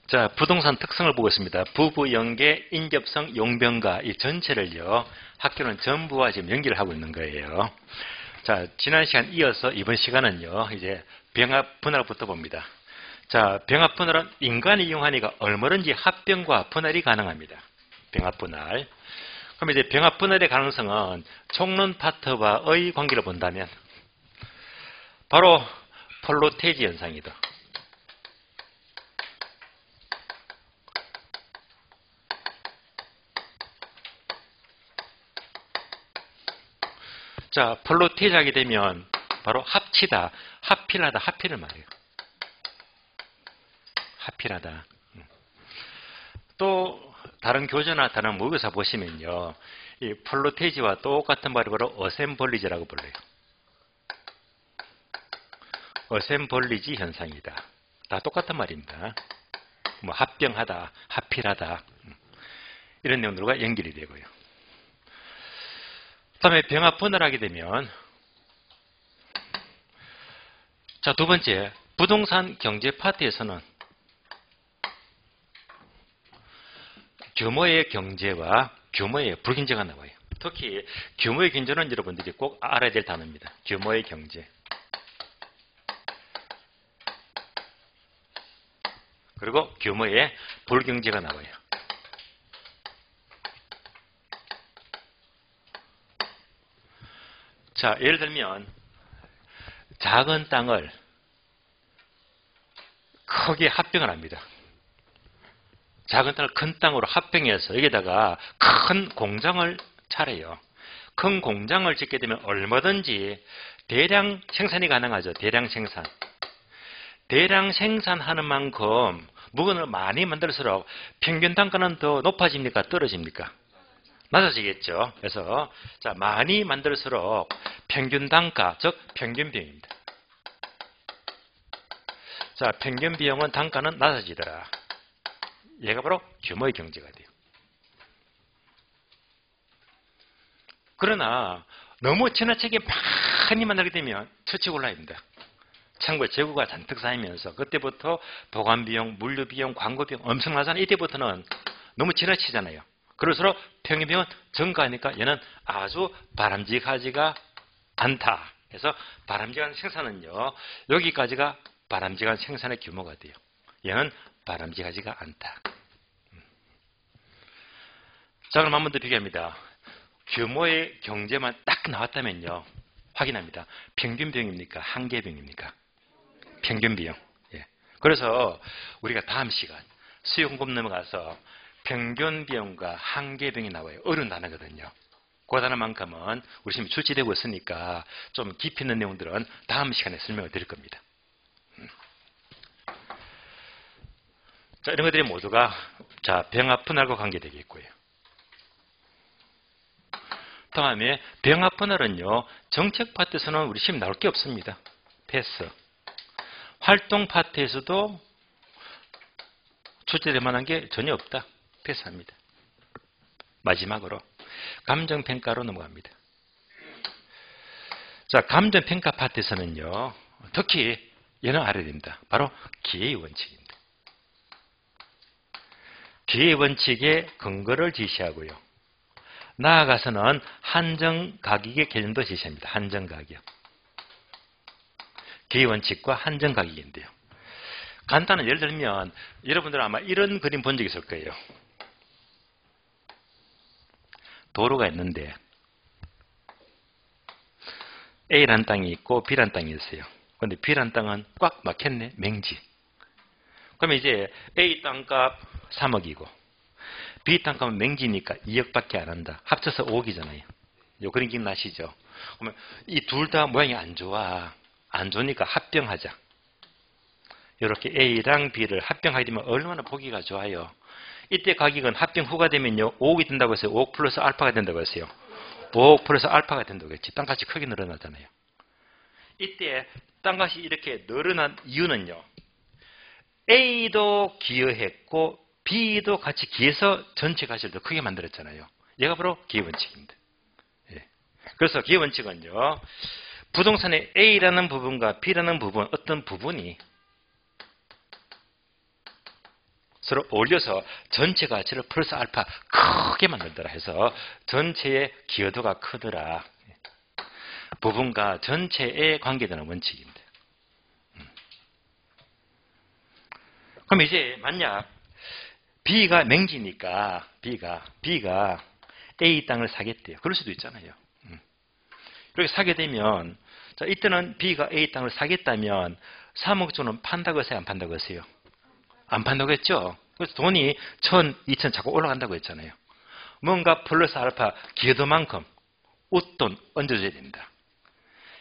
자, 부동산 특성을 보고 있습니다. 부부, 연계, 인접성, 용변가 이 전체를요. 학교는 전부와 지금 연기를 하고 있는 거예요. 자, 지난 시간 이어서 이번 시간은요. 이제 병합 분할부터 봅니다. 자, 병합 분할은 인간이 이용하니까 얼마든지 합병과 분할이 가능합니다. 병합 분할. 그럼 이제 병합 분할의 가능성은 총론 파트와의 관계를 본다면 바로 폴로테이지 현상이다. 자, 폴로테이지 하게 되면 바로 합치다, 합필하다, 합필을 말해요. 합필하다. 또 다른 교재나 다른 모의고사 보시면요. 이 폴로테이지와 똑같은 말이 바로 어셈블리지라고 불러요. 어셈블리지 현상이다. 다 똑같은 말입니다. 뭐 합병하다, 합필하다 이런 내용들과 연결이 되고요. 다음에 병합 분할하게 되면 자, 두 번째 부동산 경제 파트에서는 규모의 경제와 규모의 불경제가 나와요. 특히 규모의 경제는 여러분들이 꼭 알아야 될 단어입니다. 규모의 경제. 그리고 규모의 불경제가 나와요. 자, 예를 들면 작은 땅을 크게 합병을 합니다. 작은 땅을 큰 땅으로 합병해서 여기다가 큰 공장을 차려요. 큰 공장을 짓게 되면 얼마든지 대량 생산이 가능하죠. 대량 생산. 대량 생산하는 만큼 물건을 많이 만들수록 평균 단가는 더 높아집니까? 떨어집니까? 낮아지겠죠. 그래서 자, 많이 만들수록 평균 단가, 즉 평균 비용입니다. 자, 평균 비용은 단가는 낮아지더라. 얘가 바로 규모의 경제가 돼요. 그러나 너무 지나치게 많이 만들게 되면 처치 곤란입니다. 참고로 재고가 잔뜩 쌓이면서 그때부터 보관비용, 물류비용, 광고비용 엄청나잖아요. 이때부터는 너무 지나치잖아요. 그럴수록 평균비용은 증가하니까 얘는 아주 바람직하지가 않다. 그래서 바람직한 생산은요. 여기까지가 바람직한 생산의 규모가 돼요. 얘는 바람직하지가 않다. 자, 그럼 한 번 더 비교합니다. 규모의 경제만 딱 나왔다면요. 확인합니다. 평균 비용입니까? 한계 비용입니까? 평균 비용. 예. 그래서 우리가 다음 시간 수요 공급 넘어가서 평균 비용과 한계 비용이 나와요. 어려운 단어거든요. 그 단어만큼은 우리 지금 출제되고 있으니까 좀 깊이 있는 내용들은 다음 시간에 설명을 드릴 겁니다. 자, 이런 것들이 모두가 자, 병합 분할과 관계되겠고요. 다음에 병합 분할은요. 정책 파트에서는 우리 시험 나올 게 없습니다. 패스. 활동 파트에서도 출제될 만한 게 전혀 없다. 패스합니다. 마지막으로 감정평가로 넘어갑니다. 자, 감정평가 파트에서는요. 특히 얘는 알아야 됩니다. 바로 기회의 원칙입니다. 기회의 원칙의 근거를 제시하고요. 나아가서는 한정가격의 개념도 제시합니다. 한정가격. 기회 원칙과 한정가격인데요. 간단한 예를 들면 여러분들은 아마 이런 그림 본 적 있을 거예요. 도로가 있는데 A라는 땅이 있고 B라는 땅이 있어요. 그런데 B라는 땅은 꽉 막혔네. 맹지. 그러면 이제 A 땅값 3억이고 B 땅값은 맹지니까 2억밖에 안 한다. 합쳐서 5억이잖아요. 요 그림 기억나시죠? 그러면 이 둘 다 모양이 안 좋아. 안 좋으니까 합병하자. 이렇게 A랑 B를 합병하게 되면 얼마나 보기가 좋아요. 이때 가격은 합병 후가 되면요. 5억이 된다고 했어요. 5억 플러스 알파가 된다고 했어요. 5억 플러스 알파가 된다고 했지. 땅값이 크게 늘어나잖아요. 이때 땅값이 이렇게 늘어난 이유는요. A도 기여했고 B도 같이 기여해서 전체 가치를 더 크게 만들었잖아요. 얘가 바로 기여원칙입니다. 예. 그래서 기여원칙은요. 부동산의 A라는 부분과 B라는 부분, 어떤 부분이 서로 어울려서 전체 가치를 플러스 알파 크게 만들더라 해서 전체의 기여도가 크더라. 부분과 전체에 관계되는 원칙입니다. 그럼 이제 만약 B가 맹지니까 B가 A 땅을 사겠대요. 그럴 수도 있잖아요. 이렇게 사게 되면 자, 이때는 B가 A 땅을 사겠다면 3억 주는 판다고 했어요? 안 판다고 했어요? 안 판다고 했죠? 그래서 돈이 1,000, 2,000 자꾸 올라간다고 했잖아요. 뭔가 플러스 알파 기여도만큼 웃돈 얹어줘야 됩니다.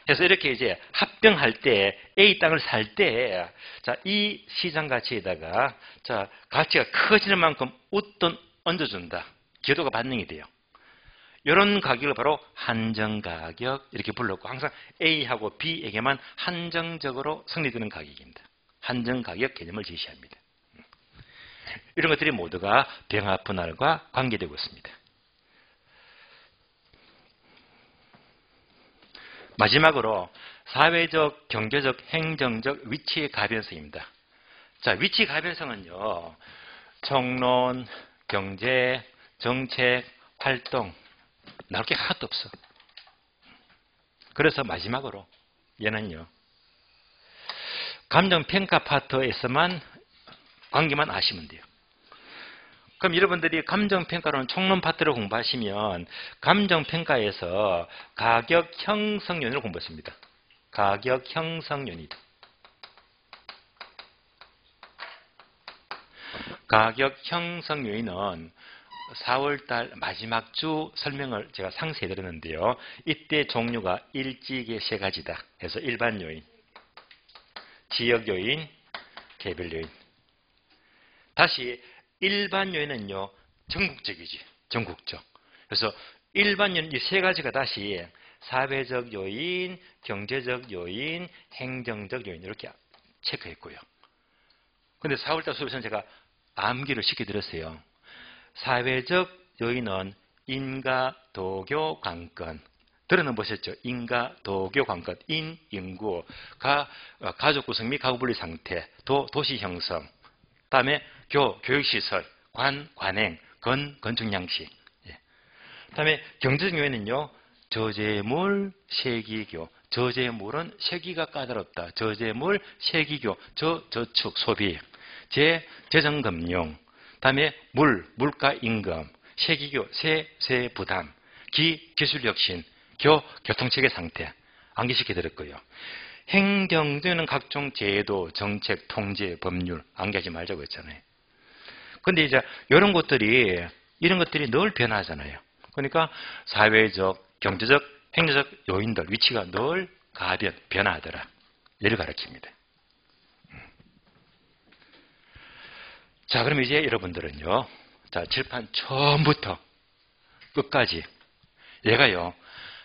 그래서 이렇게 이제 합병할 때 A 땅을 살 때 자, 이 시장 가치에다가 자, 가치가 커지는 만큼 웃돈 얹어준다. 기여도가 반영이 돼요. 이런 가격을 바로 한정가격 이렇게 불렀고 항상 A하고 B에게만 한정적으로 성립되는 가격입니다. 한정가격 개념을 제시합니다. 이런 것들이 모두가 병합 분할과 관계되고 있습니다. 마지막으로 사회적, 경제적, 행정적 위치의 가변성입니다. 자, 위치 가변성은요. 총론, 경제, 정책, 활동 나올 게 하나도 없어. 그래서 마지막으로 얘는요. 감정평가 파트에서만 관계만 아시면 돼요. 그럼 여러분들이 감정평가로는 총론 파트를 공부하시면 감정평가에서 가격 형성 요인을 공부했습니다. 가격 형성 요인. 가격 형성 요인은 4월달 마지막 주 설명을 제가 상세히 드렸는데요. 이때 종류가 일찍의 세 가지다. 그래서 일반 요인, 지역 요인, 개별 요인. 다시 일반 요인은요. 전국적이지. 전국적. 그래서 일반 요인 이 세 가지가 다시 사회적 요인, 경제적 요인, 행정적 요인 이렇게 체크했고요. 근데 4월달 수업에서는 제가 암기를 시켜드렸어요. 사회적 요인은 인가, 도교, 관건. 들어는 보셨죠? 인가, 도교, 관건. 인, 인구, 가족 구성 및 가구 분리 상태, 도시 형성. 다음에 교육시설, 관행, 건축 양식. 예. 다음에 경제적 요인은요, 저재물, 세기교. 저재물은 세기가 까다롭다. 저재물, 세기교, 저축, 소비. 재정금융. 다음에 물가 임금, 세기교, 세 부담, 기술혁신, 교통체계 상태 암기시켜드렸고요. 행정적인 각종 제도, 정책, 통제, 법률 암기하지 말자고 했잖아요. 근데 이제 이런 것들이 늘 변하잖아요. 그러니까 사회적, 경제적, 행정적 요인들 위치가 늘 변화하더라. 얘를 가르칩니다. 자, 그럼 이제 여러분들은요. 자, 칠판 처음부터 끝까지 얘가요.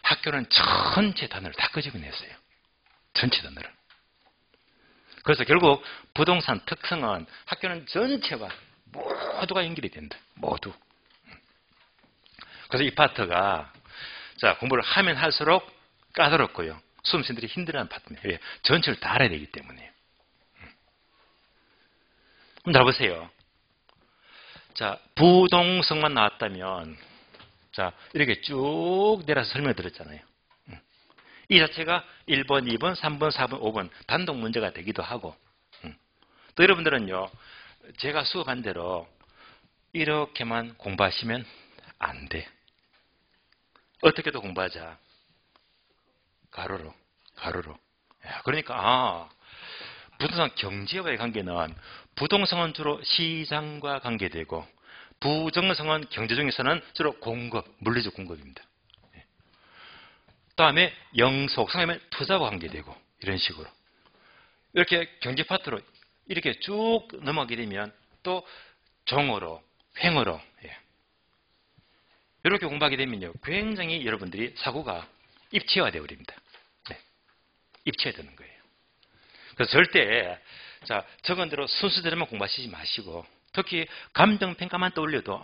학교는 전체 단어를 다 끄집어냈어요. 전체 단어를. 그래서 결국 부동산 특성은 학교는 전체가 모두가 연결이 된다. 모두. 그래서 이 파트가 자, 공부를 하면 할수록 까다롭고요. 수험생들이 힘들어하는 파트입니다. 왜? 전체를 다 알아야 되기 때문에. 그럼 잘 보세요. 자, 부동성만 나왔다면, 자, 이렇게 쭉 내려서 설명을 드렸잖아요. 이 자체가 1번, 2번, 3번, 4번, 5번 단독 문제가 되기도 하고, 또 여러분들은요, 제가 수업한 대로 이렇게만 공부하시면 안 돼. 어떻게도 공부하자. 가로로. 그러니까, 부동산 경제와의 관계는 부동산은 주로 시장과 관계되고 부정성은 경제 중에서는 주로 공급, 물리적 공급입니다. 다음에 영속, 상하면 투자와 관계되고 이런 식으로 이렇게 경제 파트로 이렇게 쭉 넘어가게 되면 또 종어로, 횡어로 이렇게 공부하게 되면요 굉장히 여러분들이 사고가 입체화되어 버립니다. 입체화되는 거예요. 그래서 절대 자, 적은 대로 순수대로만 공부하시지 마시고 특히 감정평가만 떠올려도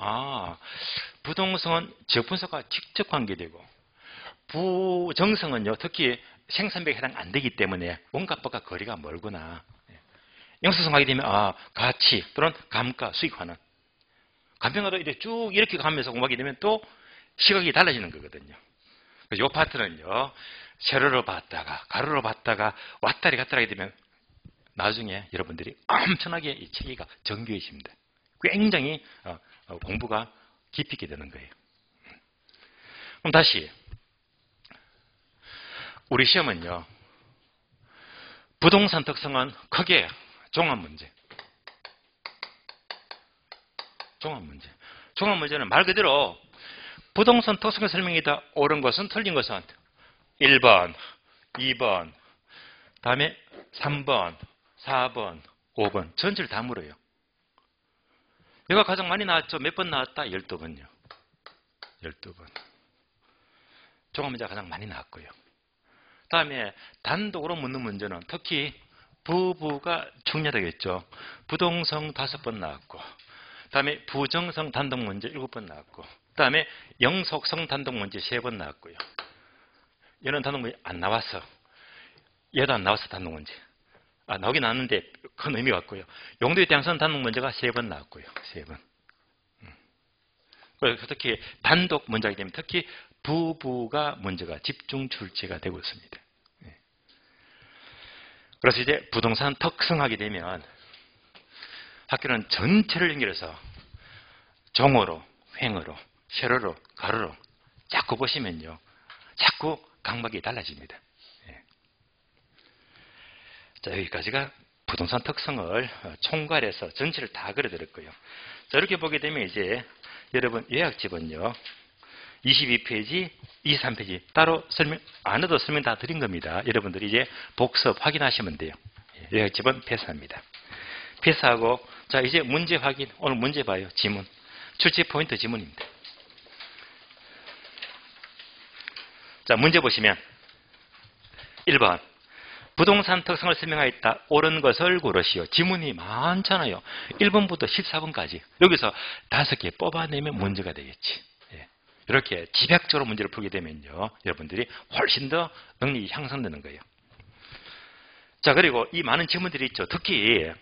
부동성은 지역분석과 직접 관계되고 부정성은요 특히 생산비에 해당 안 되기 때문에 원가법과 거리가 멀구나. 영수성하게 되면 가치 또는 감가, 수익화는. 간평가도 이렇게 쭉 이렇게 가면서 공부하게 되면 또 시각이 달라지는 거거든요. 그래서 이 파트는요, 세로로 봤다가 가로로 봤다가 왔다리 갔다리 하게 되면 나중에 여러분들이 엄청나게 이 체계가 정교해집니다. 굉장히 공부가 깊이 있게 되는 거예요. 그럼 다시 우리 시험은요, 부동산 특성은 크게 종합문제. 종합문제는 말 그대로 부동산 특성의 설명이다. 옳은 것은 틀린 것은 1번, 2번, 다음에 3번, 4번, 5번 전체를 다 물어요. 얘가 가장 많이 나왔죠. 몇 번 나왔다? 12번요. 12번. 종합문제가 가장 많이 나왔고요. 다음에 단독으로 묻는 문제는 특히 부부가 중요하겠죠. 부동성 5번 나왔고, 다음에 부정성 단독 문제 7번 나왔고, 다음에 영속성 단독 문제 3번 나왔고요. 얘는 단독 문제 안 나왔어. 얘도 안 나왔어, 단독 문제. 나오긴 나왔는데 큰 의미가 없고요. 용도에 대항선 단독 문제가 3번 나왔고요. 3번. 그래서 특히 단독 문제가 되면 특히 부부가 문제가 집중 출제가 되고 있습니다. 그래서 이제 부동산 특성하게 되면 학교는 전체를 연결해서 종으로, 횡으로, 세로로, 가로로 자꾸 보시면요, 자꾸 강박이 달라집니다. 자, 여기까지가 부동산 특성을 총괄해서 전체를 다 그려드렸고요. 자, 이렇게 보게 되면 이제 여러분 요약집은요, 22페이지, 23페이지 따로 설명 안 해도 설명 다 드린 겁니다. 여러분들이 이제 복습 확인하시면 돼요. 요약집은 패스합니다. 패스하고, 자, 이제 문제 확인. 오늘 문제 봐요. 지문. 출제 포인트 지문입니다. 자, 문제 보시면 1번. 부동산 특성을 설명하였다. 옳은 것을 고르시오. 지문이 많잖아요. 1번부터 14번까지. 여기서 5개 뽑아내면 문제가 되겠지. 이렇게 집약적으로 문제를 풀게 되면요, 여러분들이 훨씬 더 능력이 향상되는 거예요. 자, 그리고 이 많은 지문들이 있죠. 특히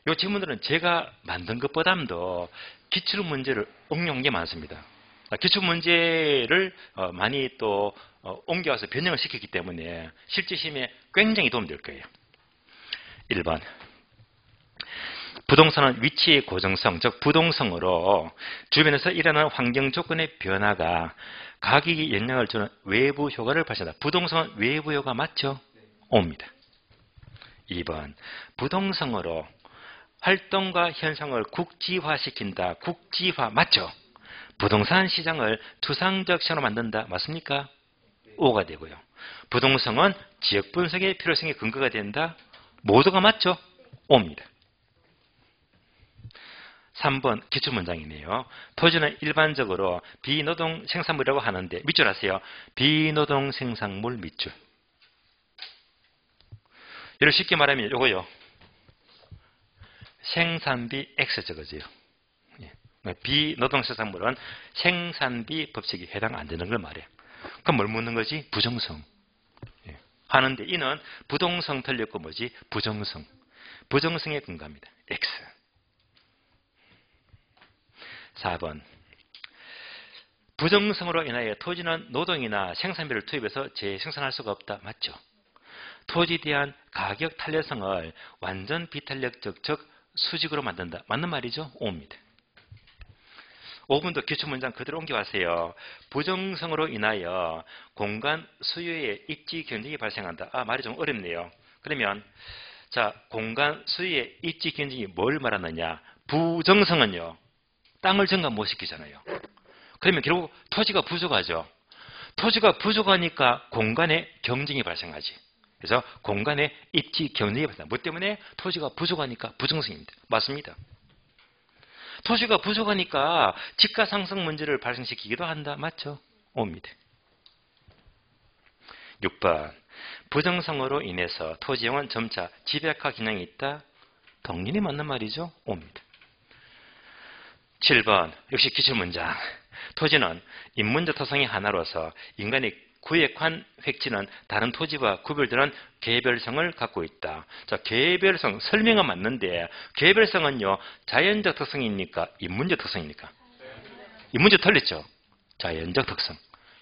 이 지문들은 제가 만든 것보다도 기출문제를 응용한 게 많습니다. 기출문제를 많이 또 옮겨와서 변형을 시켰기 때문에 실제 시험에 굉장히 도움될 거예요. 1번. 부동산은 위치의 고정성, 즉 부동성으로 주변에서 일어나는 환경 조건의 변화가 가격에 영향을 주는 외부 효과를 발생한다. 부동산은 외부 효과 맞죠? 옵니다. 2번. 부동성으로 활동과 현상을 국지화시킨다. 국지화 맞죠? 부동산 시장을 투상적 시장으로 만든다. 맞습니까? O가 되고요. 부동성은 지역 분석의 필요성의 근거가 된다. 모두가 맞죠? O입니다. 3번 기출문장이네요. 토지는 일반적으로 비노동 생산물이라고 하는데 밑줄 하세요. 비노동 생산물 밑줄. 이를 쉽게 말하면 이거요. 생산비 X 적어져요. 비노동 생산물은 생산비 법칙에 해당 안 되는 걸 말해요. 그럼 뭘 묻는 거지? 부정성. 하는데 이는 부동성 틀렸고 뭐지? 부정성. 부정성에 근거합니다. X. 4번. 부정성으로 인하여 토지는 노동이나 생산비를 투입해서 재생산할 수가 없다. 맞죠? 토지에 대한 가격 탄력성을 완전 비탄력적, 즉 수직으로 만든다. 맞는 말이죠? O입니다. 5번도 기출문장 그대로 옮겨가세요. 부정성으로 인하여 공간 수요의 입지 경쟁이 발생한다. 말이 좀 어렵네요. 그러면 자, 공간 수요의 입지 경쟁이 뭘 말하느냐? 부정성은요, 땅을 증가 못 시키잖아요. 그러면 결국 토지가 부족하죠. 토지가 부족하니까 공간의 경쟁이 발생하지. 그래서 공간의 입지 경쟁이 발생합니다. 뭐 때문에? 토지가 부족하니까 부정성입니다. 맞습니다. 토지가 부족하니까 집가 상승 문제를 발생시키기도 한다. 맞죠? 옵니다. 6번. 부정성으로 인해서 토지형은 점차 집약화 기능이 있다. 당연히 맞는 말이죠. 옵니다. 7번. 역시 기출문장. 토지는 인문적 토성의 하나로서 인간의 구획환 획지는 다른 토지와 구별되는 개별성을 갖고 있다. 자, 개별성 설명은 맞는데 개별성은요 자연적 특성입니까? 인문적 특성입니까? 인문적 틀렸죠. 자연적 특성.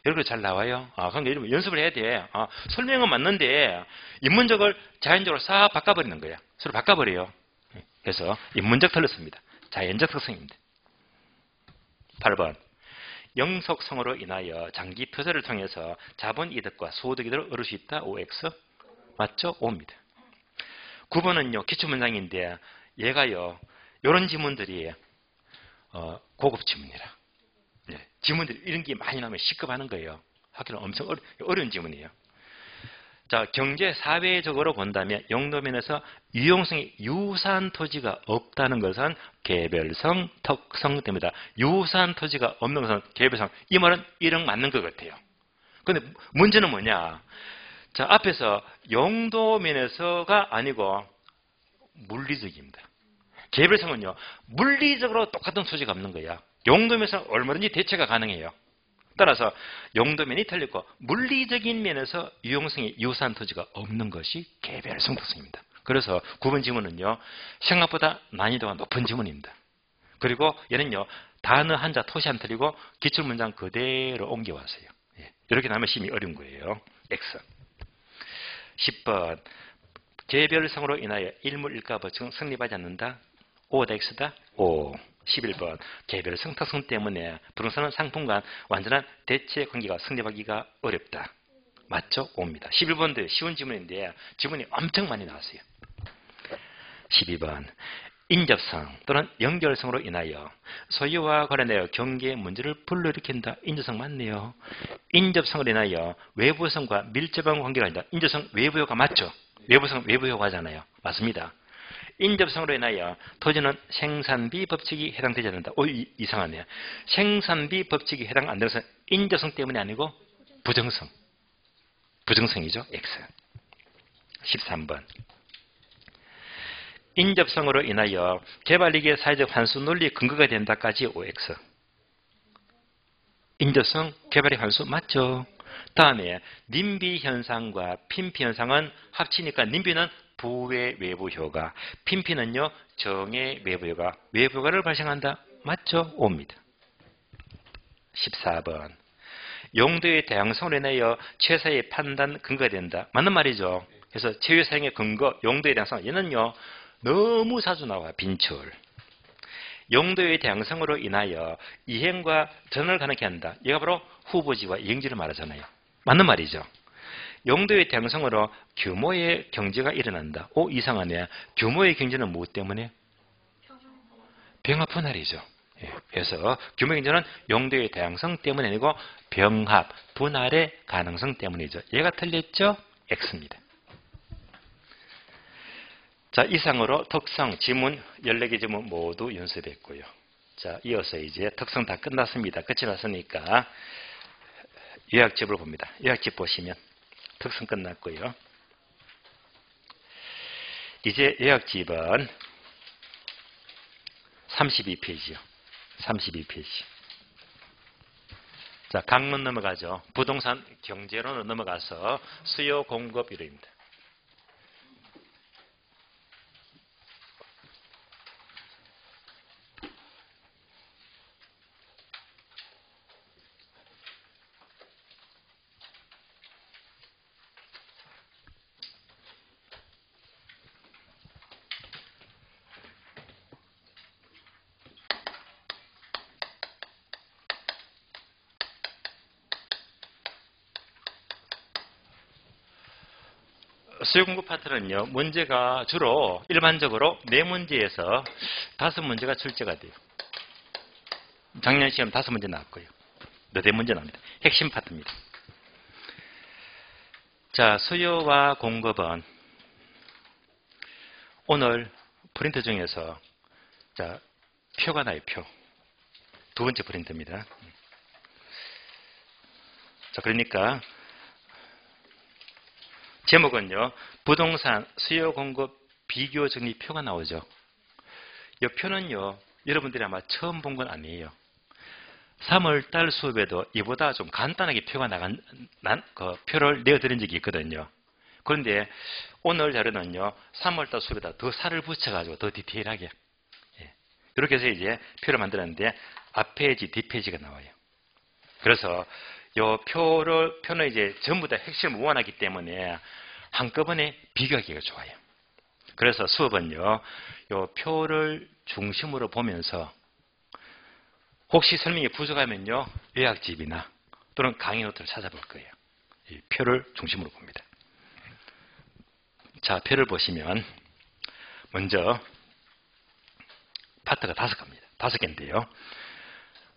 이렇게 잘 나와요. 그러니까 연습을 해야 돼. 설명은 맞는데 인문적을 자연적으로 싹 바꿔버리는 거야. 서로 바꿔버려요. 그래서 인문적 틀렸습니다. 자연적 특성입니다. 8번. 영속성으로 인하여 장기 투자를 통해서 자본이득과 소득이득을 얻을 수 있다. OX. 맞죠? O입니다. 9번은요. 기출문장인데 얘가요. 이런 지문들이 고급 지문이라. 지문들이 이런 게 많이 나오면 시급하는 거예요. 하기는 엄청 어려운 지문이에요. 자, 경제 사회적으로 본다면 용도면에서 유용성이 유사한 토지가 없다는 것은 개별성, 특성 때문이다. 유사한 토지가 없는 것은 개별성. 이 말은 이런 맞는 것 같아요. 그런데 문제는 뭐냐? 자, 앞에서 용도면에서가 아니고 물리적입니다. 개별성은요, 물리적으로 똑같은 토지가 없는 거야. 용도면에서는 얼마든지 대체가 가능해요. 따라서 용도면이 틀리고 물리적인 면에서 유용성이 유사한 토지가 없는 것이 개별성 특성입니다. 그래서 9번 지문은요. 생각보다 난이도가 높은 지문입니다. 그리고 얘는요. 단어 한자 토시 안 틀리고 기출문장 그대로 옮겨왔어요. 이렇게 나면 심히 어려운 거예요. X. 10번. 개별성으로 인하여 일물일가 법칙은 성립하지 않는다. O다 X다. O. 11번. 개별성 특성 때문에 부동산은 상품과 완전한 대체 관계가 성립하기가 어렵다. 맞죠? O입니다. 11번도 쉬운 지문인데 지문이 엄청 많이 나왔어요. 12번. 인접성 또는 연결성으로 인하여 소유와 관련하여 경계 문제를 불러일으킨다. 인접성 맞네요. 인접성으로 인하여 외부성과 밀접한 관계가 아니다. 인접성 외부효과 맞죠? 외부성 외부효과잖아요. 맞습니다. 인접성으로 인하여 토지는 생산비 법칙이 해당되지 않는다. 이상하네요. 생산비 법칙이 해당 안 되는 것은 인접성 때문이 아니고 부정성. 부정성이죠. X. 13번. 인접성으로 인하여 개발이익의 사회적 환수 논리 근거가 된다까지 OX. 인접성, 개발이익 환수 맞죠? 다음에 님비 현상과 핀피 현상은 합치니까 님비는 부의 외부 효과, 핀피는요 정의 외부 효과, 외부 효과를 발생한다. 맞죠? O입니다. 14번. 용도의 다양성으로 인하여 최사의 판단 근거가 된다. 맞는 말이죠. 그래서 최후 사용의 근거, 용도의 다양성. 얘는요 너무 자주 나와. 빈출. 용도의 다양성으로 인하여 이행과 전환을 가능케 한다. 얘가 바로 후보지와 이행지를 말하잖아요. 맞는 말이죠. 용도의 다양성으로 규모의 경제가 일어난다. 이상하네. 규모의 경제는 무엇 때문에? 병합 분할이죠. 그래서 규모의 경제는 용도의 다양성 때문이 아니고 병합, 분할의 가능성 때문이죠. 얘가 틀렸죠? X입니다. 자, 이상으로 특성, 지문 14개 지문 모두 연습했고요. 자, 이어서 이제 특성 다 끝났습니다. 끝이 났으니까 요약집을 봅니다. 요약집 보시면 특성 끝났고요. 이제 요약집은 32페이지요. 32페이지. 자, 강문 넘어가죠. 부동산 경제론으로 넘어가서 수요 공급 이론입니다. 수요 공급 파트는요, 문제가 주로 일반적으로 4문제에서 5문제가 출제가 돼요. 작년 시험 5문제 나왔고요. 4문제 나옵니다. 핵심 파트입니다. 자, 수요와 공급은 오늘 프린트 중에서 자, 표가 나요, 표. 2번째 프린트입니다. 자, 그러니까 제목은요. 부동산 수요 공급 비교 정리표가 나오죠. 이 표는요. 여러분들이 아마 처음 본 건 아니에요. 3월달 수업에도 이보다 좀 간단하게 표가 나간 그 표를 내어드린 적이 있거든요. 그런데 오늘 자료는요, 3월달 수업에다 더 살을 붙여가지고 더 디테일하게, 예, 이렇게 해서 이제 표를 만들었는데 앞페이지, 뒷페이지가 나와요. 그래서 요 표는 이제 전부 다 핵심을 모아놨기 때문에 한꺼번에 비교하기가 좋아요. 그래서 수업은요, 요 표를 중심으로 보면서 혹시 설명이 부족하면요, 요약집이나 또는 강의 노트를 찾아볼 거예요. 이 표를 중심으로 봅니다. 자, 표를 보시면 먼저 파트가 5개인데요.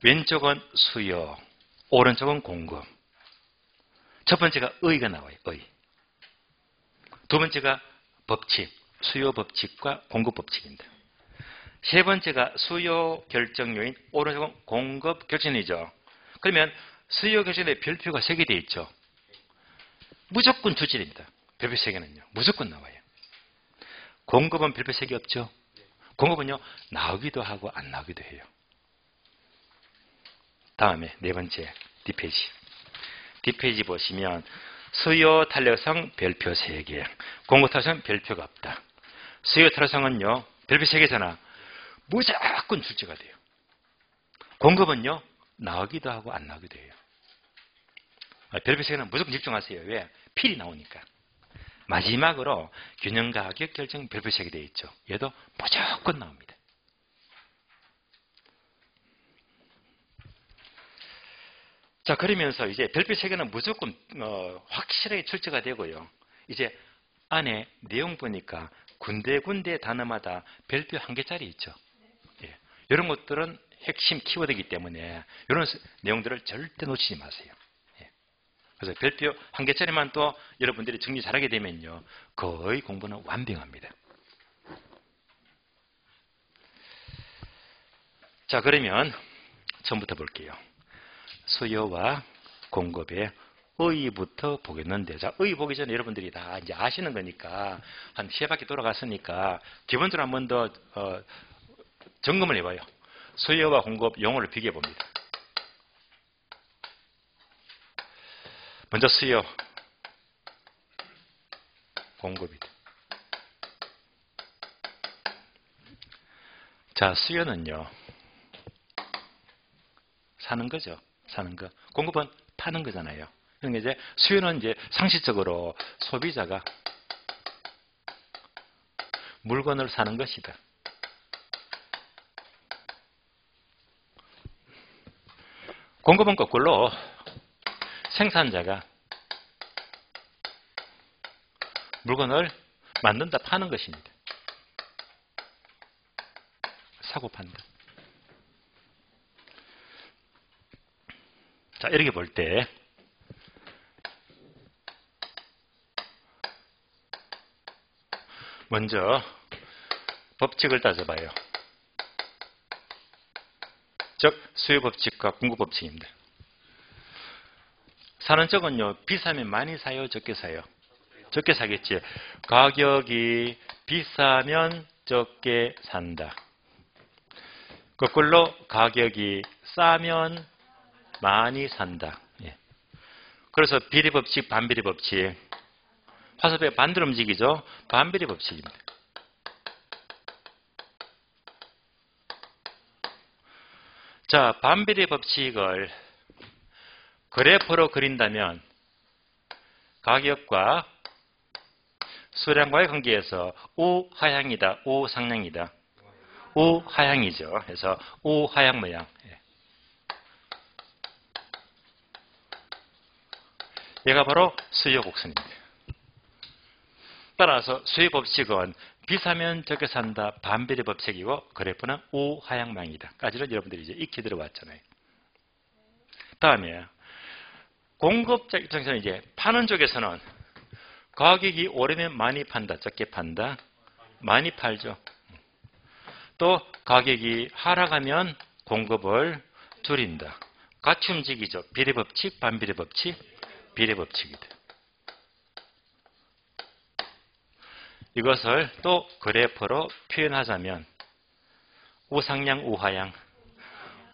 왼쪽은 수요, 오른쪽은 공급. 첫 번째가 의가 나와요. 의. 두 번째가 법칙, 수요 법칙과 공급 법칙입니다. 세 번째가 수요 결정 요인, 오른쪽은 공급 결정이죠. 그러면 수요 결정에 별표가 3개 되어 있죠. 무조건 출제됩니다. 별표 3개는요. 무조건 나와요. 공급은 별표 3개 없죠. 공급은요, 나오기도 하고 안 나오기도 해요. 다음에 네 번째, 뒷페이지. 뒷페이지 보시면 수요 탄력성 별표 3개, 공급 탄력성 별표가 없다. 수요 탄력성은요, 별표 3개잖아. 무조건 출제가 돼요. 공급은요, 나오기도 하고 안 나오기도 해요. 별표 3개는 무조건 집중하세요. 왜? 필이 나오니까. 마지막으로 균형 가격 결정 별표 3개 되어 있죠. 얘도 무조건 나옵니다. 자, 그러면서 이제 별표 3개는 무조건 확실하게 출제가 되고요. 이제 안에 내용 보니까 군데군데 단어마다 별표 1개짜리 있죠. 예. 이런 것들은 핵심 키워드이기 때문에 이런 내용들을 절대 놓치지 마세요. 예. 그래서 별표 1개짜리만 또 여러분들이 정리 잘하게 되면요, 거의 공부는 완벽합니다. 자, 그러면 처음부터 볼게요. 수요와 공급의 의부터 보겠는데, 자, 의 보기 전에 여러분들이 다 이제 아시는 거니까 한 3바퀴 돌아갔으니까 기본적으로 한 번 더 점검을 해봐요. 수요와 공급 용어를 비교해 봅니다. 먼저 수요, 공급이다. 자, 수요는요, 사는 거죠. 사는 거. 공급은 파는 거잖아요. 그러니까 이제 수요는 이제 상식적으로 소비자가 물건을 사는 것이다. 공급은 거꾸로 생산자가 물건을 만든다, 파는 것입니다. 사고 판다. 자, 이렇게 볼 때 먼저 법칙을 따져봐요. 즉 수요 법칙과 공급 법칙입니다. 사는 쪽은요, 비싸면 많이 사요, 적게 사요? 적게 사겠지. 가격이 비싸면 적게 산다. 거꾸로 가격이 싸면 많이 산다. 예. 그래서 비례 법칙, 반비례 법칙. 화살표 반대로 움직이죠. 반비례 법칙입니다. 자, 반비례 법칙을 그래프로 그린다면 가격과 수량과의 관계에서 우하향이다, 우상향이다. 우하향이죠. 그래서 우하향 모양. 얘가 바로 수요 곡선입니다. 따라서 수요 법칙은 비싸면 적게 산다, 반비례 법칙이고 그래프는 우하향 모양이다. 까지는 여러분들이 이제 익히 들어왔잖아요. 다음에 공급자 입장에서는 이제 파는 쪽에서는 가격이 오르면 많이 판다, 적게 판다, 많이 팔죠. 또 가격이 하락하면 공급을 줄인다. 같이 움직이죠. 비례 법칙, 반비례 법칙, 비례 법칙이다. 이것을 또 그래프로 표현하자면 우상향, 우하향.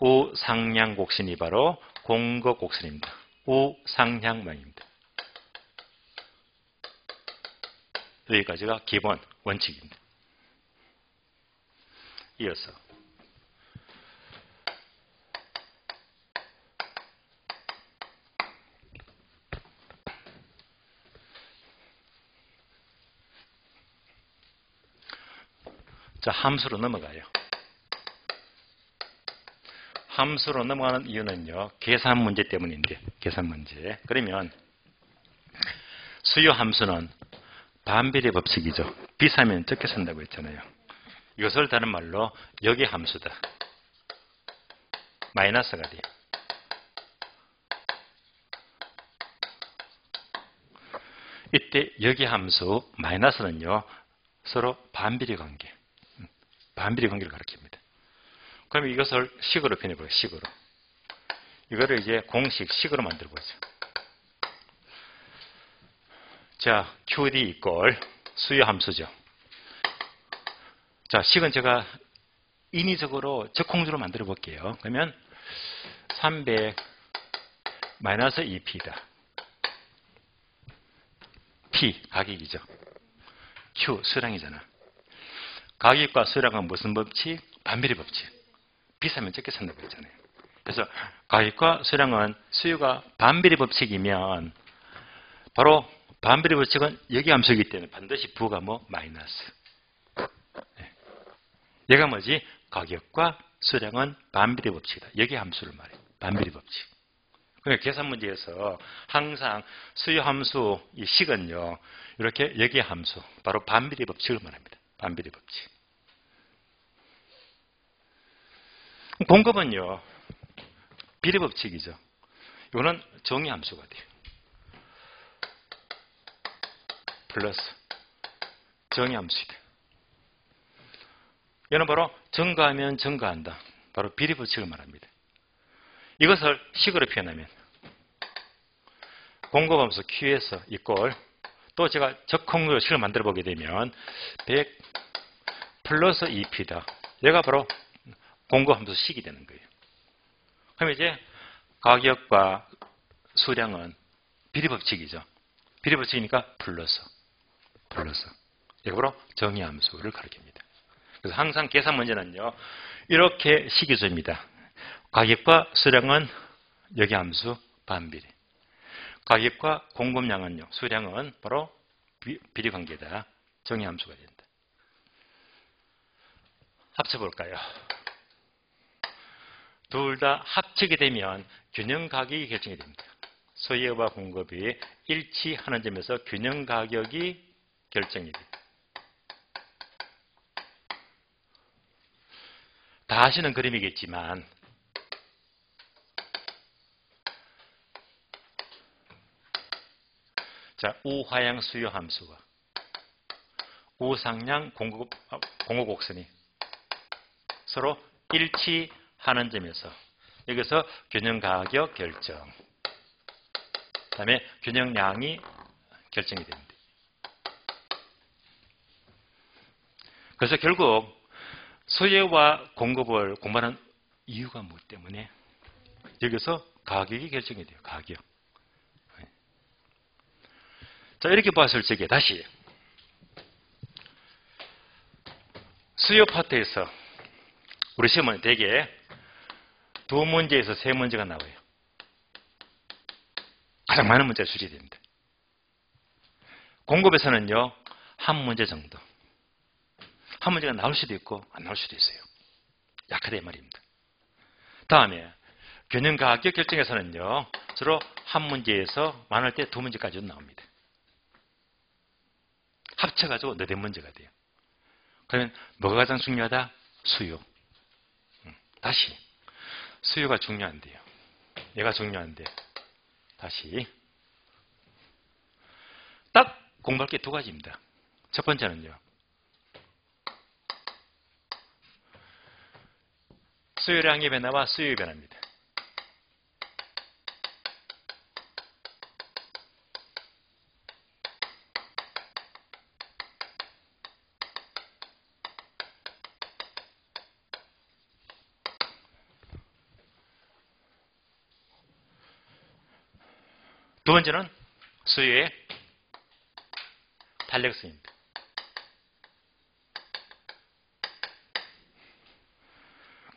우상향 곡선이 바로 공급 곡선입니다. 우상향 모양입니다. 여기까지가 기본 원칙입니다. 이어서 자, 함수로 넘어가요. 함수로 넘어가는 이유는요, 계산 문제 때문인데, 계산 문제. 그러면 수요 함수는 반비례 법칙이죠. 비싸면 적게 산다고 했잖아요. 이것을 다른 말로 역의 함수다. 마이너스가 돼요. 이때 역의 함수 마이너스는요, 서로 반비례 관계. 반비례 관계를 가리킵니다. 그럼 이것을 식으로 표현해봐요. 식으로. 이거를 이제 공식, 식으로 만들어보죠. 자, QD 이꼴 수요 함수죠. 자, 식은 제가 인위적으로 적공주로 만들어 볼게요. 그러면 300 마이너스 2P다. P, 가격이죠. Q, 수량이잖아. 가격과 수량은 무슨 법칙? 반비례 법칙. 비싸면 적게 산다고 했잖아요. 그래서 가격과 수량은 수요가 반비례 법칙이면 바로 반비례 법칙은 역의함수이기 때문에 반드시 부가 뭐? 마이너스. 얘가 뭐지? 가격과 수량은 반비례 법칙이다. 역의함수를 말해요. 반비례 법칙. 그러니까 계산 문제에서 항상 수요함수 이 식은요, 이렇게 역의함수, 바로 반비례 법칙을 말합니다. 반비례 법칙. 공급은요, 비례 법칙이죠. 이거는 정의함수가 돼요. 플러스 정의함수이다. 이는 바로 증가하면 증가한다. 바로 비례 법칙을 말합니다. 이것을 식으로 표현하면 공급함수 Q에서 이꼴 또 제가 적항으로 식을 만들어 보게 되면 100 플러스 2P다. 얘가 바로 공급함수 식이 되는 거예요. 그럼 이제 가격과 수량은 비례법칙이죠. 비례법칙이니까 플러스. 이거 바로 정의함수를 가리킵니다. 그래서 항상 계산 문제는요, 이렇게 식이 줍니다. 가격과 수량은 역의함수 반비례. 가격과 공급량은요, 수량은 바로 비례관계다. 정의함수가 된다. 합쳐볼까요? 둘 다 합치게 되면 균형 가격이 결정이 됩니다. 수요와 공급이 일치하는 점에서 균형 가격이 결정이 됩니다. 다 아시는 그림이겠지만 자, 우하향 수요 함수와 우상향 공급 곡선이 서로 일치하는 점에서 여기서 균형 가격 결정, 그다음에 균형량이 결정이 됩니다. 그래서 결국 수요와 공급을 공부하는 이유가 무엇 때문에? 여기서 가격이 결정이 돼요. 가격. 자, 이렇게 봤을 적에 다시 수요 파트에서 우리 시험은 대개 두 문제에서 세 문제가 나와요. 가장 많은 문제가 출제됩니다. 공급에서는요, 한 문제 정도. 한 문제가 나올 수도 있고 안 나올 수도 있어요. 약하다 이 말입니다. 다음에 균형 가격 결정에서는요, 주로 한 문제에서 많을 때 두 문제까지도 나옵니다. 합쳐가지고 네댓 문제가 돼요. 그러면 뭐가 가장 중요하다? 수요. 다시 수요가 중요한데요. 얘가 중요한데 다시 딱 공부할 게 두 가지입니다. 첫 번째는요, 수요량의 변화와 수요의 변화입니다. 두 번째는 수요의 탄력성입니다.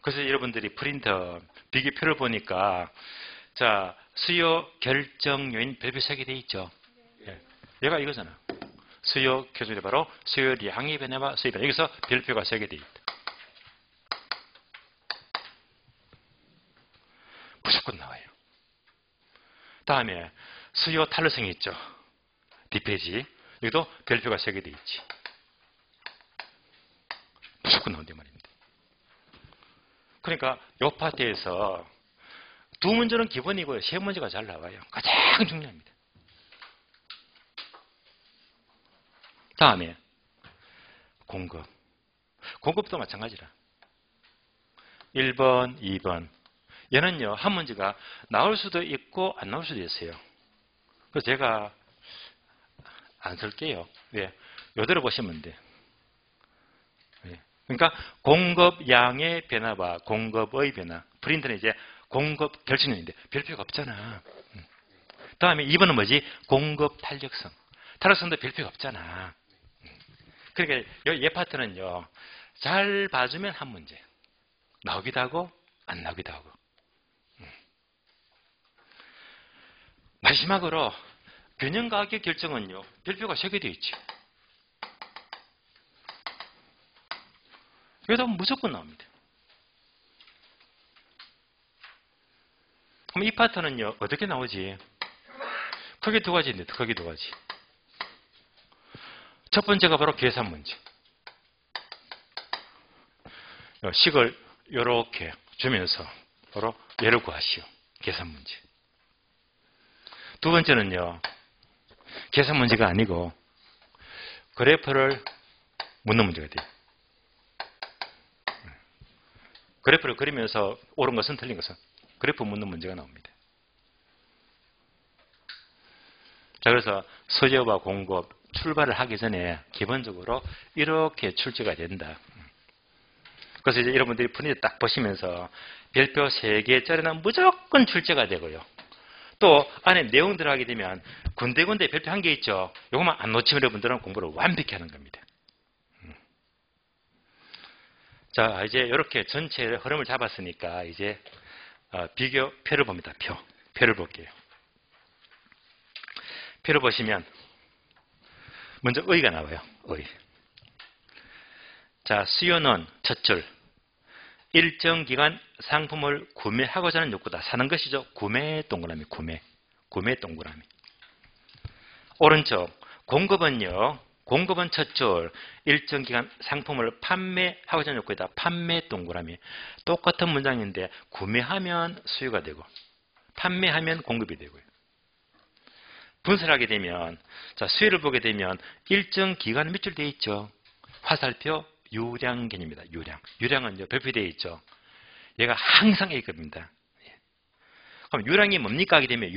그래서 여러분들이 프린터 비교표를 보니까 자 수요 결정 요인 별표 3개 돼 있죠. 예. 얘가 이거잖아. 수요 결정이 바로 수요량의 변화와 수요 변화. 여기서 별표가 3개 돼 있다. 무조건 나와요. 다음에 수요 탄력성이 있죠. 뒷페이지. 여기도 별표가 3개 돼 있지. 무조건 나온단 말입니다. 그러니까 이 파트에서 두 문제는 기본이고요. 세 문제가 잘 나와요. 가장 중요합니다. 다음에 공급. 공급도 마찬가지라. 1번, 2번. 얘는요, 한 문제가 나올 수도 있고 안 나올 수도 있어요. 그래서 제가 안 쓸게요. 왜? 요대로 보시면 돼. 그러니까 공급량의 변화와 공급의 변화. 프린터는 이제 공급 결정량인데 별표가 없잖아. 다음에 2번은 뭐지? 공급 탄력성. 탄력성도 별표가 없잖아. 그러니까 얘 파트는요. 잘 봐주면 한 문제. 나오기도 하고 안 나오기도 하고. 마지막으로 균형 가격 결정은요. 별표가 3개 되어 있지. 여기다 무조건 나옵니다. 그럼 이 파트는요. 어떻게 나오지? 크게 두 가지인데 크게 두 가지. 첫 번째가 바로 계산 문제. 식을 이렇게 주면서 바로 얘를 구하시오. 계산 문제. 두 번째는요. 계산 문제가 아니고 그래프를 묻는 문제가 돼요. 그래프를 그리면서 옳은 것은 틀린 것은 그래프 묻는 문제가 나옵니다. 자, 그래서 수요와 공급 출발을 하기 전에 기본적으로 이렇게 출제가 된다. 그래서 이제 여러분들이 프린트 딱 보시면서 별표 3개짜리는 무조건 출제가 되고요. 또 안에 내용 들어가게 되면 군데군데 별표 1개 있죠. 이것만 안 놓치면 여러분들은 공부를 완벽히 하는 겁니다. 자, 이제 이렇게 전체 흐름을 잡았으니까 이제 비교표를 봅니다. 표를 볼게요. 표를 보시면 먼저 의가 나와요. 의. 자, 수요는 첫 줄. 일정 기간 상품을 구매하고자 하는 욕구다. 사는 것이죠. 구매 동그라미, 구매 동그라미. 오른쪽. 공급은요. 공급은 첫 줄. 일정 기간 상품을 판매하고자 하는 욕구이다. 판매 동그라미. 똑같은 문장인데 구매하면 수요가 되고 판매하면 공급이 되고요. 분설하게 되면 자, 수요를 보게 되면 일정 기간 몇 줄 되어 있죠. 화살표 유량 개념입니다. 유량은요 별표되어 있죠. 얘가 항상 A급입니다. 그럼 유량이 뭡니까 하게 되면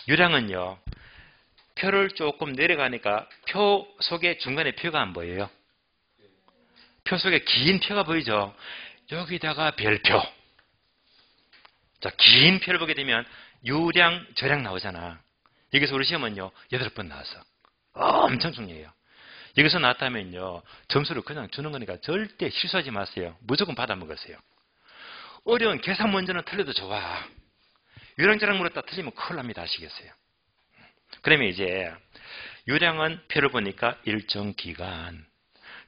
유량은요 표를 조금 내려가니까 표 속에 중간에 표가 안 보여요. 표 속에 긴 표가 보이죠. 여기다가 별표. 자, 긴 표를 보게 되면 유량, 저량 나오잖아. 여기서 우리 시험은요 8번 나왔어. 엄청 중요해요. 여기서 나왔다면요 점수를 그냥 주는 거니까 절대 실수하지 마세요. 무조건 받아먹으세요. 어려운 계산 문제는 틀려도 좋아. 유량저량 물었다 틀리면 큰일 납니다. 아시겠어요? 그러면 이제 유량은 표를 보니까 일정 기간,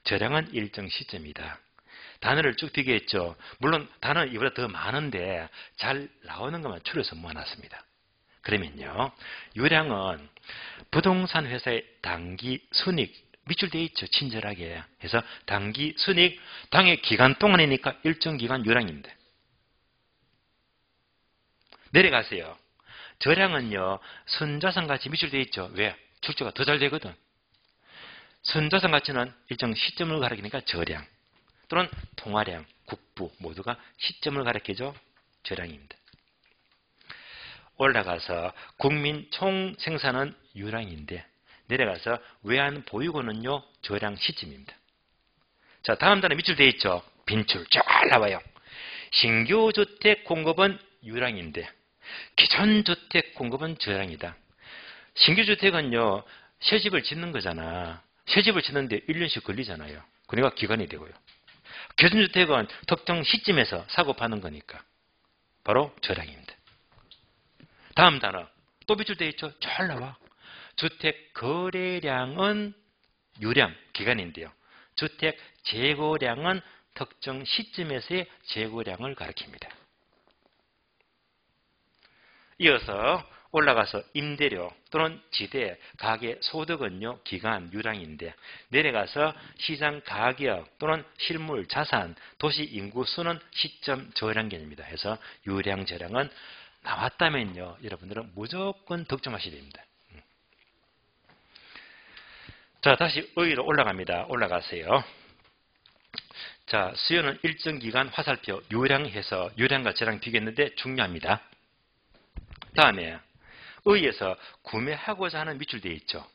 저량은 일정 시점이다. 단어를 쭉 비교했죠. 물론 단어는 이보다 더 많은데 잘 나오는 것만 추려서 모아놨습니다. 그러면요 유량은 부동산 회사의 당기 순익 밑줄 되어 있죠. 친절하게 해서 당기 순익 당의 기간 동안이니까 일정 기간 유량입니다. 내려가세요. 저량은요 선자산가치 밑줄 되어 있죠. 왜? 출제가 더 잘 되거든. 선자산가치는 일정 시점을 가리키니까 저량 또는 통화량, 국부 모두가 시점을 가리키죠. 저량입니다. 올라가서 국민 총 생산은 유량인데 내려가서 외환 보유고는요 저량 시점입니다. 자, 다음 단어 밑줄 되어 있죠. 빈줄 쫙 나와요. 신규 주택 공급은 유량인데 기존 주택 공급은 저량이다. 신규 주택은요, 새 집을 짓는 거잖아. 새 집을 짓는데 1년씩 걸리잖아요. 그러니까 기간이 되고요. 기존 주택은 특정 시점에서 사고 파는 거니까 바로 저량입니다. 다음 단어 또 밑줄 돼 있죠? 잘 나와. 주택 거래량은 유량, 기간인데요. 주택 재고량은 특정 시점에서의 재고량을 가리킵니다. 이어서 올라가서 임대료 또는 지대, 가계, 소득은요, 기간, 유량인데 내려가서 시장 가격 또는 실물, 자산, 도시 인구수는 시점 저량 개념입니다. 해서 유량, 저량은 나왔다면요, 여러분들은 무조건 득점하셔야 됩니다. 자, 다시 의의로 올라갑니다. 올라가세요. 자, 수요는 일정 기간 화살표 유량해서 유량과 저량 비교했는데 중요합니다. 다음에 의에서 구매하고자 하는 밑줄 되어 있죠.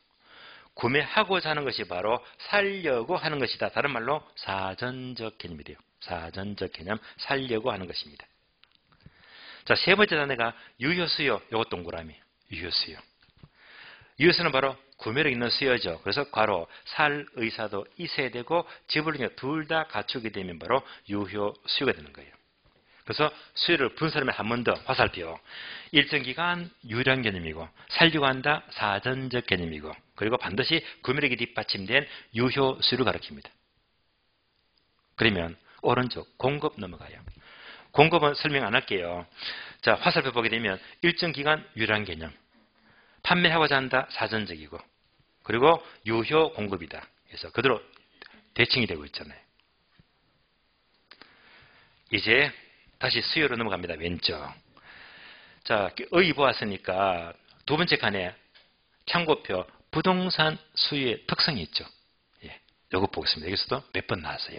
구매하고자 하는 것이 바로 살려고 하는 것이다. 다른 말로 사전적 개념이 돼요. 사전적 개념, 살려고 하는 것입니다. 자, 세 번째 단어가 유효수요. 요것 동그라미. 유효수요. 유효수는 바로 구매력 있는 수요죠. 그래서 괄호 살 의사도 있어야 되고 지불력 둘 다 갖추게 되면 바로 유효수요가 되는 거예요. 그래서 수요를 분석하면 한 번 더 화살표. 일정 기간 유량 개념이고 살려고 한다 사전적 개념이고 그리고 반드시 구매력이 뒷받침된 유효 수요를 가리킵니다. 그러면 오른쪽 공급 넘어가요. 공급은 설명 안 할게요. 자, 화살표 보게 되면 일정 기간 유량 개념. 판매하고자 한다 사전적이고 그리고 유효 공급이다. 그래서 그대로 대칭이 되고 있잖아요. 이제 다시 수요로 넘어갑니다. 왼쪽. 자, 의 보았으니까 두 번째 칸에 참고표 부동산 수요의 특성이 있죠. 예, 요거 보겠습니다. 여기서도 몇 번 나왔어요.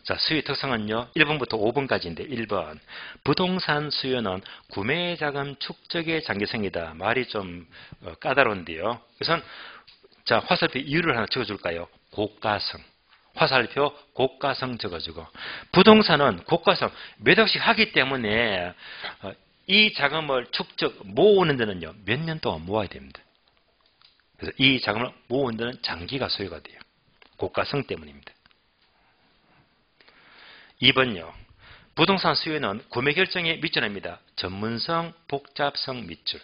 자, 수요의 특성은요. 1번부터 5번까지인데 1번. 부동산 수요는 구매자금 축적의 장기성이다. 말이 좀 까다로운데요. 우선 자, 화살표 이유를 하나 적어줄까요? 고가성. 화살표 고가성 적어주고 부동산은 고가성 몇 억씩 하기 때문에 이 자금을 축적 모으는 데는요 몇 년 동안 모아야 됩니다. 그래서 이 자금을 모으는 데는 장기가 소요가 돼요. 고가성 때문입니다. 2번요. 부동산 수요는 구매 결정에 밑줄합니다. 전문성, 복잡성 밑줄.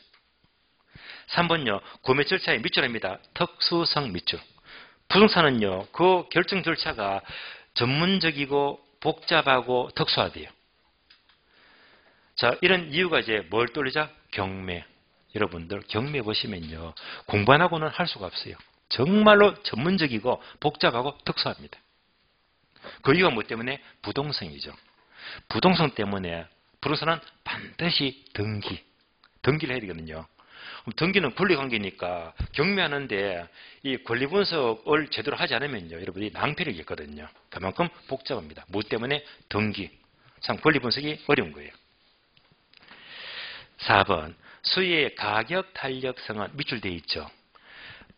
3번요. 구매 절차에 밑줄합니다. 특수성 밑줄. 부동산은요, 그 결정 절차가 전문적이고 복잡하고 특수하대요. 자, 이런 이유가 이제 뭘 떠올리자? 경매. 여러분들 경매 보시면요, 공부 안 하고는 할 수가 없어요. 정말로 전문적이고 복잡하고 특수합니다. 그 이유가 뭐 때문에? 부동성이죠. 부동성 때문에 부동산은 반드시 등기를 해야 되거든요. 등기는 권리관계니까 경매하는데 이 권리분석을 제대로 하지 않으면요, 여러분이 낭패를 겪거든요. 그만큼 복잡합니다. 뭐 때문에? 등기. 참 권리분석이 어려운 거예요. 4번. 수요의 가격 탄력성은 밑줄 되어 있죠.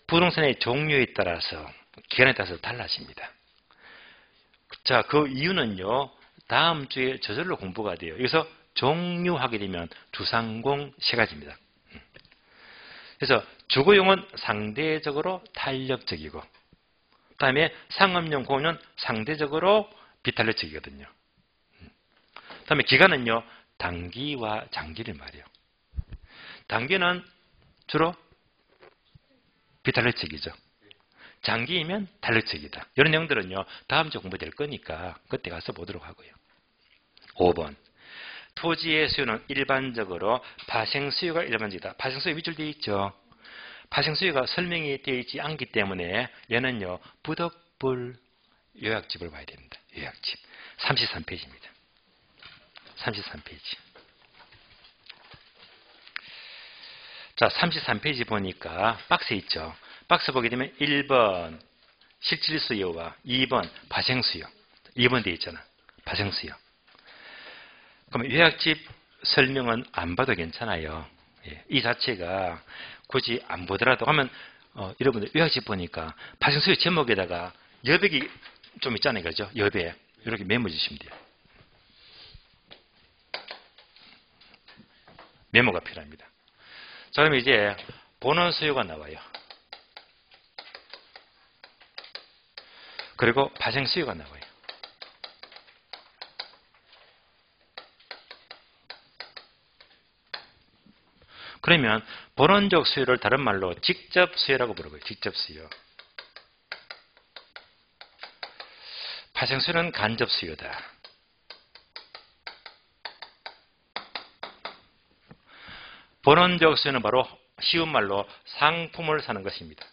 부동산의 종류에 따라서, 기간에 따라서 달라집니다. 자, 그 이유는요, 다음 주에 저절로 공부가 돼요. 여기서 종류하게 되면 주상공 세 가지입니다. 그래서 주거용은 상대적으로 탄력적이고 그다음에 상업용 공유는 상대적으로 비탄력적이거든요. 그다음에 기간은요, 단기와 장기를 말해요. 단기는 주로 비탄력적이죠. 장기이면 탄력적이다. 이런 내용들은요, 다음 주 공부될 거니까 그때 가서 보도록 하고요. 5번. 토지의 수요는 일반적으로 파생수요가 일반적이다. 파생수요 밑줄 되어 있죠. 파생수요가 설명이 되어 있지 않기 때문에 얘는요, 부득불 요약집을 봐야 됩니다. 요약집. 33페이지입니다. 33페이지. 자, 33페이지 보니까 박스 있죠. 박스 보게 되면 1번 실질수요와 2번 파생수요. 2번 되어 있잖아. 파생수요. 그럼 요약집 설명은 안 봐도 괜찮아요. 예, 이 자체가 굳이 안 보더라도 하면 여러분들 요약집 보니까 파생수요 제목에다가 여백이 좀 있잖아요. 그죠? 여백. 이렇게 메모 주시면 돼요. 메모가 필요합니다. 자, 그럼 이제 본원 수요가 나와요. 그리고 발생 수요가 나와요. 그러면 본원적 수요를 다른 말로 직접 수요라고 부르고요. 직접 수요. 발생 수요는 간접 수요다. 본원적 수요는 바로 쉬운 말로 상품을 사는 것입니다.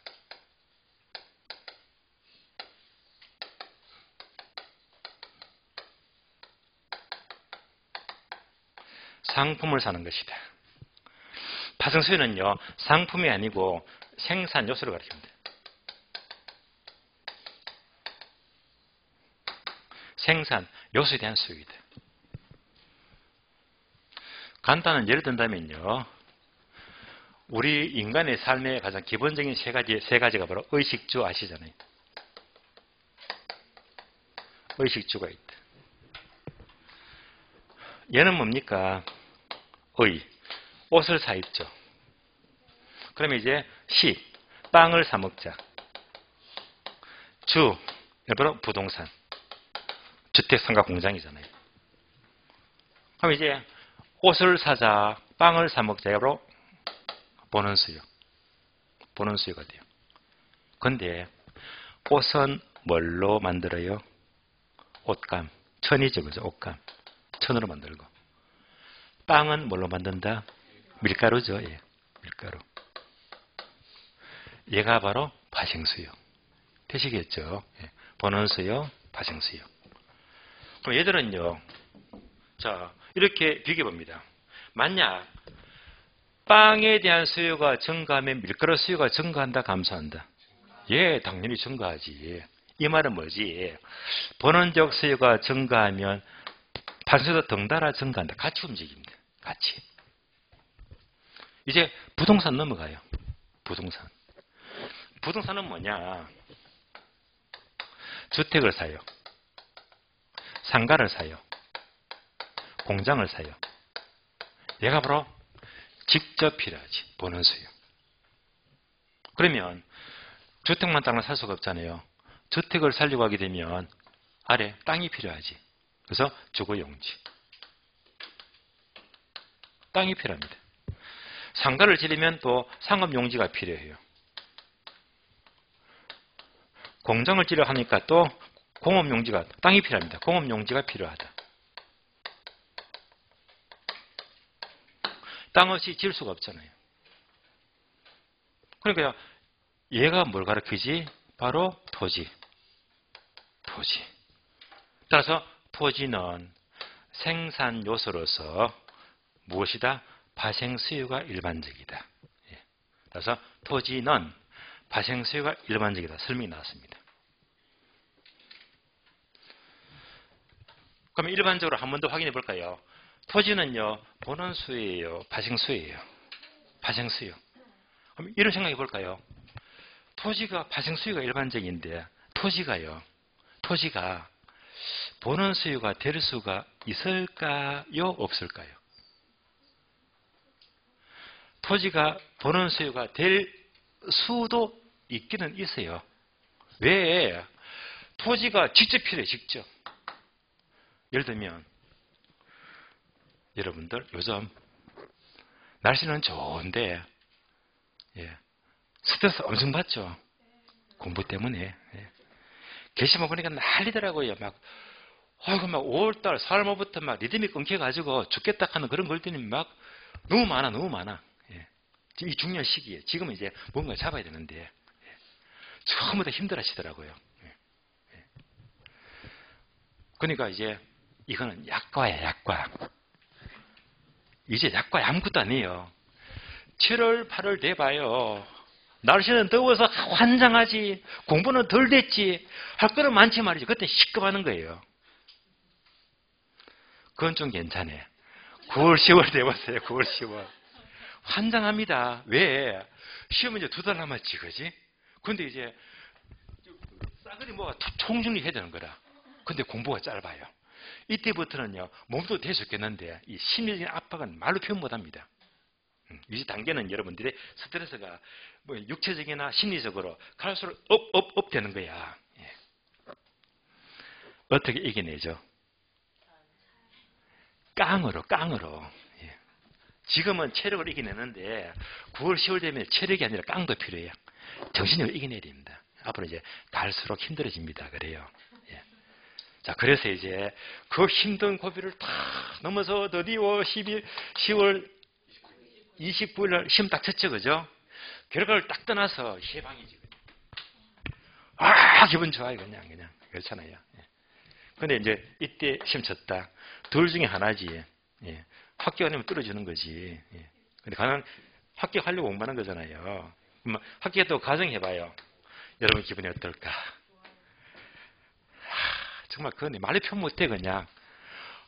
상품을 사는 것이다. 발생 수요는요, 상품이 아니고 생산 요소를 가리킵니다. 생산 요소에 대한 수요이다. 간단한 예를 든다면요, 우리 인간의 삶의 가장 기본적인 세 가지가 바로 의식주 아시잖아요. 의식주가 있다. 얘는 뭡니까? 옷을 사 입죠. 그러면 이제 빵을 사 먹자. 바로 부동산. 주택, 상가, 공장이잖아요. 그럼 이제 옷을 사자, 빵을 사 먹자가 바로 보는 수요. 보는 수요가 돼요. 근데 옷은 뭘로 만들어요? 옷감. 천이죠, 그죠? 옷감. 천으로 만들고. 빵은 뭘로 만든다? 밀가루죠. 예. 밀가루. 얘가 바로 발생수요. 되시겠죠? 예. 보는 수요, 발생수요. 그럼 얘들은요, 자, 이렇게 비교해 봅니다. 만약 빵에 대한 수요가 증가하면 밀가루 수요가 증가한다, 감소한다? 예, 당연히 증가하지. 이 말은 뭐지? 본원적 수요가 증가하면 발생수도 덩달아 증가한다. 같이 움직입니다. 같이. 이제 부동산 넘어가요. 부동산. 부동산은 뭐냐? 주택을 사요. 상가를 사요. 공장을 사요. 얘가 바로 직접 필요하지. 보는 수요. 그러면 주택만 땅을 살 수가 없잖아요. 주택을 살려고 하게 되면 아래 땅이 필요하지. 그래서 주거용지. 땅이 필요합니다. 상가를 지르면 또 상업용지가 필요해요. 공장을 지려 하니까 또 공업용지가, 땅이 필요합니다. 공업용지가 필요하다. 땅 없이 지을 수가 없잖아요. 그러니까 얘가 뭘 가리키지? 바로 토지. 토지. 따라서 토지는 생산 요소로서 무엇이다? 발생 수요가 일반적이다. 예. 따라서 토지는 발생 수요가 일반적이다. 설명이 나왔습니다. 그러면 일반적으로 한 번 더 확인해 볼까요? 토지는요, 본원 수요예요, 발생 수요예요. 발생 수요. 그럼 이런 생각해 볼까요? 토지가 발생 수요가 일반적인데 토지가 본원 수요가 될 수가 있을까요? 없을까요? 토지가 본원 수요가 될 수도 있기는 있어요. 왜? 토지가 직접 필요해요. 직접. 예를 들면 여러분들 요즘 날씨는 좋은데 스트레스 엄청 받죠. 공부 때문에. 게시판 보니까 난리더라고요. 아이고, 5월달, 4월부터 리듬이 끊겨가지고 죽겠다 하는 그런 글들이 너무 많아. 지금 이 중요한 시기에. 지금은 이제 뭔가 잡아야 되는데, 전부 다 힘들어 하시더라고요. 그러니까 이제, 이거는 약과야, 약과. 이제 약과 아무것도 아니에요. 7월, 8월 돼봐요. 날씨는 더워서 환장하지, 공부는 덜 됐지, 할 거는 많지 말이죠. 그때 시급하는 거예요. 그건 좀 괜찮아요. 9월, 10월 돼봤어요. 9월, 10월. 환장합니다. 왜? 시험은 이제 2달 남았지, 그지? 근데 이제, 싸그리 뭐가 총정리해야 되는 거라. 근데 공부가 짧아요. 이때부터는요, 몸도 대수있겠는데 이 심리적인 압박은 말로 표현 못 합니다. 유지 단계는 여러분들의 스트레스가 뭐 육체적이나 심리적으로 갈수록 업 되는 거야. 예. 어떻게 이겨내죠? 깡으로. 예. 지금은 체력을 이겨내는데 9월, 10월 되면 체력이 아니라 깡도 필요해요. 정신력을 이겨내야 됩니다. 앞으로 이제 갈수록 힘들어집니다. 그래요. 예. 자, 그래서 이제 그 힘든 고비를 다 넘어서 드디어 10월 29일 날 시험 딱 쳤죠. 그죠? 결과를 딱 떠나서 해방이지. 기분 좋아요. 그냥. 그렇잖아요. 예. 근데 이제 이때 시험 쳤다. 둘 중에 하나지. 예. 합격 아니면 떨어지는 거지. 예. 근데 합격하려고 공부하는 거잖아요. 합격했다고 가정해봐요. 여러분 기분이 어떨까? 정말 그건 말로 표현 못해 그냥.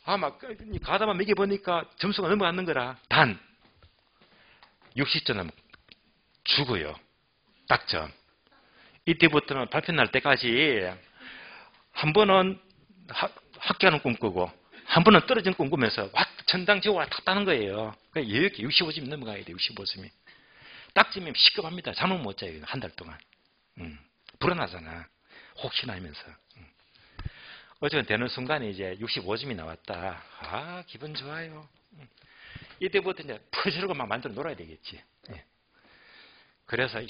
막 가다만 매겨보니까 점수가 넘어가는 거라. 단 60점 하면 죽어요. 딱점. 이때부터는 발표 날 때까지 한 번은 합격하는 꿈 꾸고 한 번은 떨어진 꿈 꾸면서 천당지옥을 탁 따는 거예요. 그러니까 이렇게 65점이 넘어가야 돼요. 65점이. 딱지면 시급합니다. 잠을 못 자요. 한 달 동안. 불안하잖아. 혹시나 하면서. 어쨌든 되는 순간에 이제 65점이 나왔다. 기분 좋아요. 이때부터 이제 퍼지르고 막 만들어 놀아야 되겠지. 예. 그래서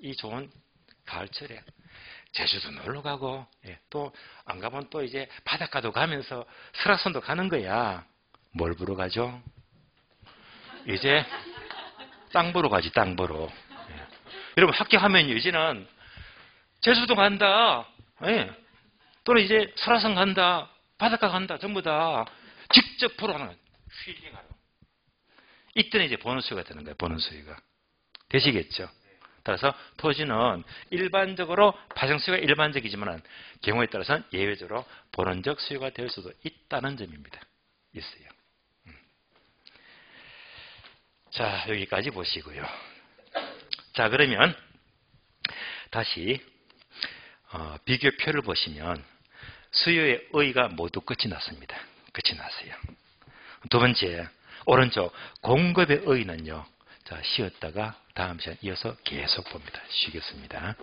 이 좋은 가을철에 제주도 놀러 가고, 예. 또 안 가면 또 이제 바닷가도 가면서 설악산도 가는 거야. 뭘 보러 가죠? 이제 땅 보러 가지. 땅 보러. 예. 여러분 합격하면 이제는 제주도 간다. 예. 또는 이제 설악산 간다. 바닷가 간다. 전부 다 직접 보러 가는 거야. 힐링하러. 이때는 이제 보는 수요가 되는 거예요. 보는 수요가. 되시겠죠? 따라서 토지는 일반적으로 파생 수요가 일반적이지만 경우에 따라서는 예외적으로 본원적 수요가 될 수도 있다는 점입니다. 있어요. 자, 여기까지 보시고요. 자, 그러면 다시 비교표를 보시면 수요의 의의가 모두 끝이 났습니다. 끝이 났어요. 두 번째, 오른쪽 공급의 의의는요. 자, 쉬었다가 다음 시간 이어서 계속 봅니다. 쉬겠습니다.